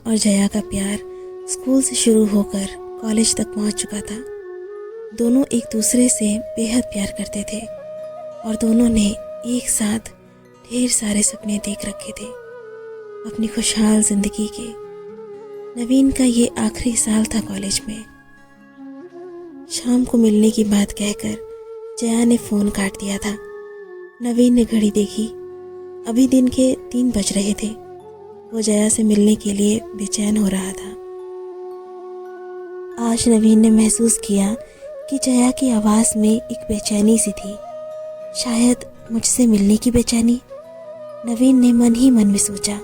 और जया का प्यार स्कूल से शुरू होकर कॉलेज तक पहुंच चुका था। दोनों एक दूसरे से बेहद प्यार करते थे और दोनों ने एक साथ ढेर सारे सपने देख रखे थे अपनी खुशहाल ज़िंदगी के। नवीन का ये आखिरी साल था कॉलेज में। शाम को मिलने की बात कहकर जया ने फ़ोन काट दिया था। नवीन ने घड़ी देखी, अभी दिन के 3 बज रहे थे। वो जया से मिलने के लिए बेचैन हो रहा था। आज नवीन ने महसूस किया कि जया की आवाज़ में एक बेचैनी सी थी, शायद मुझसे मिलने की बेचैनी। नवीन ने मन ही मन में सोचा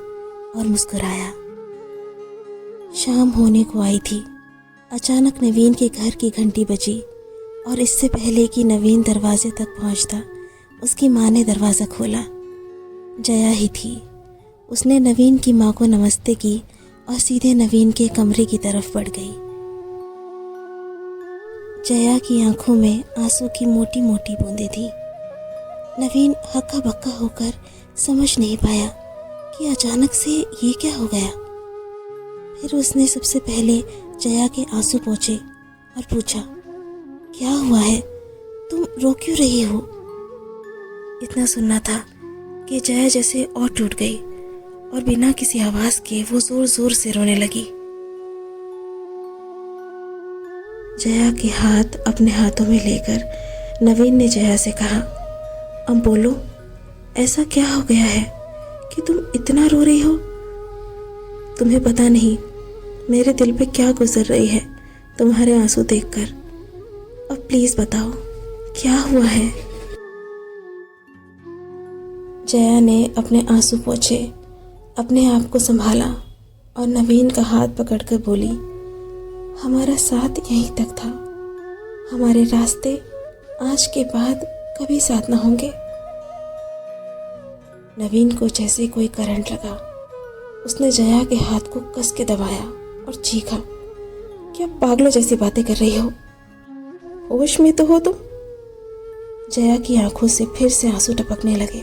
और मुस्कुराया। शाम होने को आई थी। अचानक नवीन के घर की घंटी बजी और इससे पहले कि नवीन दरवाजे तक पहुंचता, उसकी माँ ने दरवाज़ा खोला। जया ही थी। उसने नवीन की माँ को नमस्ते की और सीधे नवीन के कमरे की तरफ बढ़ गई। जया की आंखों में आंसू की मोटी मोटी बूंदें थी। नवीन हक्का बक्का होकर समझ नहीं पाया कि अचानक से ये क्या हो गया। फिर उसने सबसे पहले जया के आंसू पोंछे और पूछा, क्या हुआ है, तुम रो क्यों रही हो? इतना सुनना था कि जया जैसे और टूट गई और बिना किसी आवाज़ के वो जोर जोर से रोने लगी। जया के हाथ अपने हाथों में लेकर नवीन ने जया से कहा, अब बोलो, ऐसा क्या हो गया है कि तुम इतना रो रही हो? तुम्हें पता नहीं मेरे दिल पे क्या गुजर रही है तुम्हारे आंसू देखकर। अब प्लीज़ बताओ, क्या हुआ है? जया ने अपने आंसू पोंछे, अपने आप को संभाला और नवीन का हाथ पकड़कर बोली, हमारा साथ यहीं तक था, हमारे रास्ते आज के बाद कभी साथ ना होंगे। नवीन को जैसे कोई करंट लगा। उसने जया के हाथ को कस के दबाया और चीखा, क्या पागलों जैसी बातें कर रही हो? होश में तो हो तुम? जया की आंखों से फिर से आंसू टपकने लगे।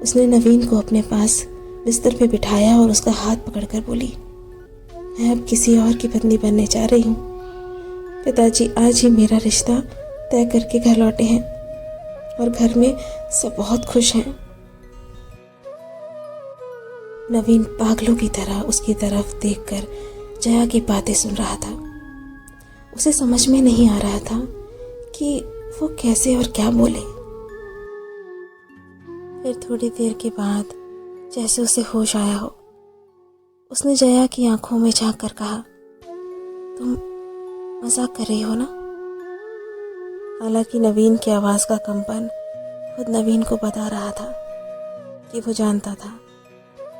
उसने नवीन को अपने पास बिस्तर पे बिठाया और उसका हाथ पकड़कर बोली, मैं अब किसी और की पत्नी बनने जा रही हूँ। पिताजी आज ही मेरा रिश्ता तय करके घर लौटे हैं और घर में सब बहुत खुश हैं। नवीन पागलों की तरह उसकी तरफ देखकर जया की बातें सुन रहा था। उसे समझ में नहीं आ रहा था कि वो कैसे और क्या बोले। फिर थोड़ी देर के बाद जैसे उसे होश आया हो, उसने जया की आंखों में झांक कर कहा, तुम मजाक कर रही हो ना? हालांकि नवीन की आवाज़ का कंपन खुद नवीन को बता रहा था कि वो जानता था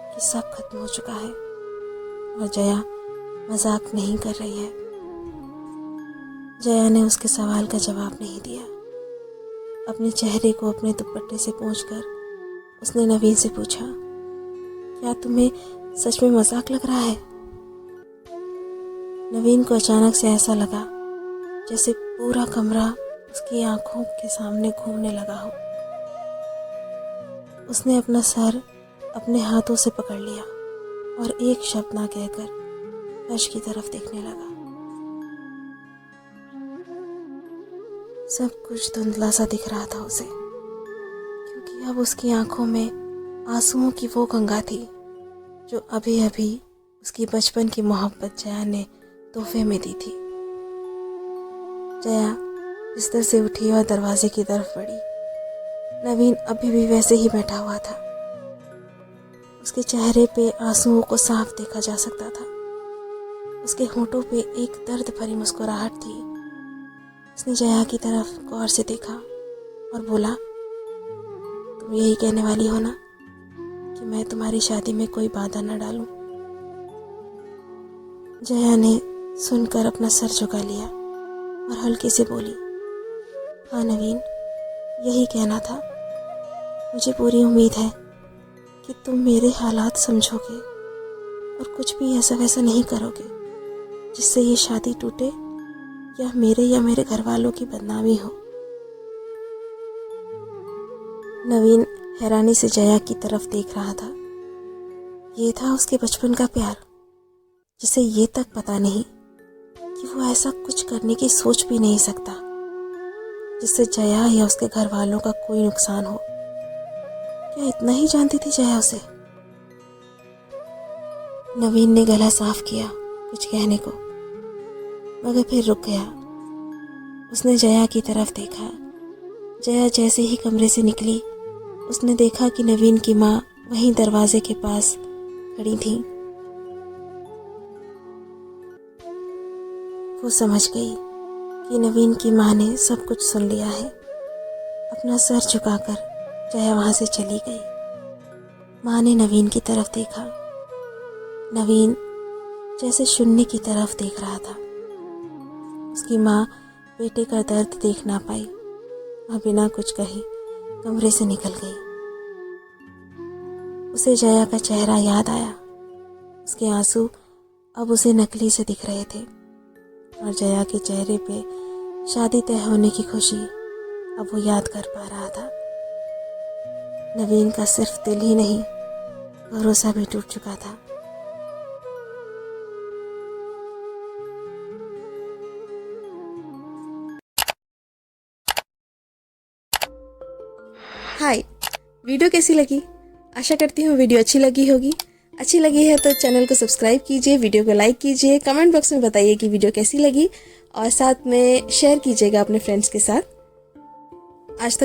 कि सब खत्म हो चुका है और जया मजाक नहीं कर रही है। जया ने उसके सवाल का जवाब नहीं दिया। अपने चेहरे को अपने दुपट्टे से पोंछकर उसने नवीन से पूछा, क्या तुम्हें सच में मजाक लग रहा है? नवीन को अचानक से ऐसा लगा जैसे पूरा कमरा उसकी आंखों के सामने घूमने लगा हो। उसने अपना सर अपने हाथों से पकड़ लिया और एक शब्द ना कहकर फर्श की तरफ देखने लगा। सब कुछ धुंधला सा दिख रहा था उसे, क्योंकि अब उसकी आंखों में आंसुओं की वो गंगा थी जो अभी अभी उसकी बचपन की मोहब्बत जया ने तोहफे में दी थी। जया बिस्तर से उठी और दरवाजे की तरफ बढ़ी। नवीन अभी भी वैसे ही बैठा हुआ था। उसके चेहरे पे आंसुओं को साफ देखा जा सकता था। उसके होंठों पे एक दर्द भरी मुस्कुराहट थी। उसने जया की तरफ गौर से देखा और बोला, तुम यही कहने वाली हो ना कि मैं तुम्हारी शादी में कोई बाधा न डालूं? जया ने सुनकर अपना सर झुका लिया और हल्के से बोली, हाँ नवीन, यही कहना था। मुझे पूरी उम्मीद है कि तुम मेरे हालात समझोगे और कुछ भी ऐसा वैसा नहीं करोगे जिससे ये शादी टूटे या मेरे घर वालों की बदनामी हो। नवीन हैरानी से जया की तरफ देख रहा था। ये था उसके बचपन का प्यार, जिसे ये तक पता नहीं कि वो ऐसा कुछ करने की सोच भी नहीं सकता जिससे जया या उसके घर वालों का कोई नुकसान हो। क्या इतना ही जानती थी जया उसे? नवीन ने गला साफ किया कुछ कहने को, मगर फिर रुक गया। उसने जया की तरफ देखा। जया जैसे ही कमरे से निकली, उसने देखा कि नवीन की माँ वहीं दरवाजे के पास खड़ी थी। वो समझ गई कि नवीन की माँ ने सब कुछ सुन लिया है। अपना सर झुकाकर जया वहां से चली गई। माँ ने नवीन की तरफ देखा। नवीन जैसे शून्य की तरफ देख रहा था। उसकी माँ बेटे का दर्द देख ना पाई और बिना कुछ कहे कमरे से निकल गई। उसे जया का चेहरा याद आया। उसके आंसू अब उसे नकली से दिख रहे थे और जया के चेहरे पे शादी तय होने की खुशी अब वो याद कर पा रहा था। नवीन का सिर्फ दिल ही नहीं, भरोसा भी टूट चुका था। हाय, वीडियो कैसी लगी? आशा करती हूँ वीडियो अच्छी लगी होगी। अच्छी लगी है तो चैनल को सब्सक्राइब कीजिए, वीडियो को लाइक कीजिए, कमेंट बॉक्स में बताइए कि वीडियो कैसी लगी और साथ में शेयर कीजिएगा अपने फ्रेंड्स के साथ। आज तक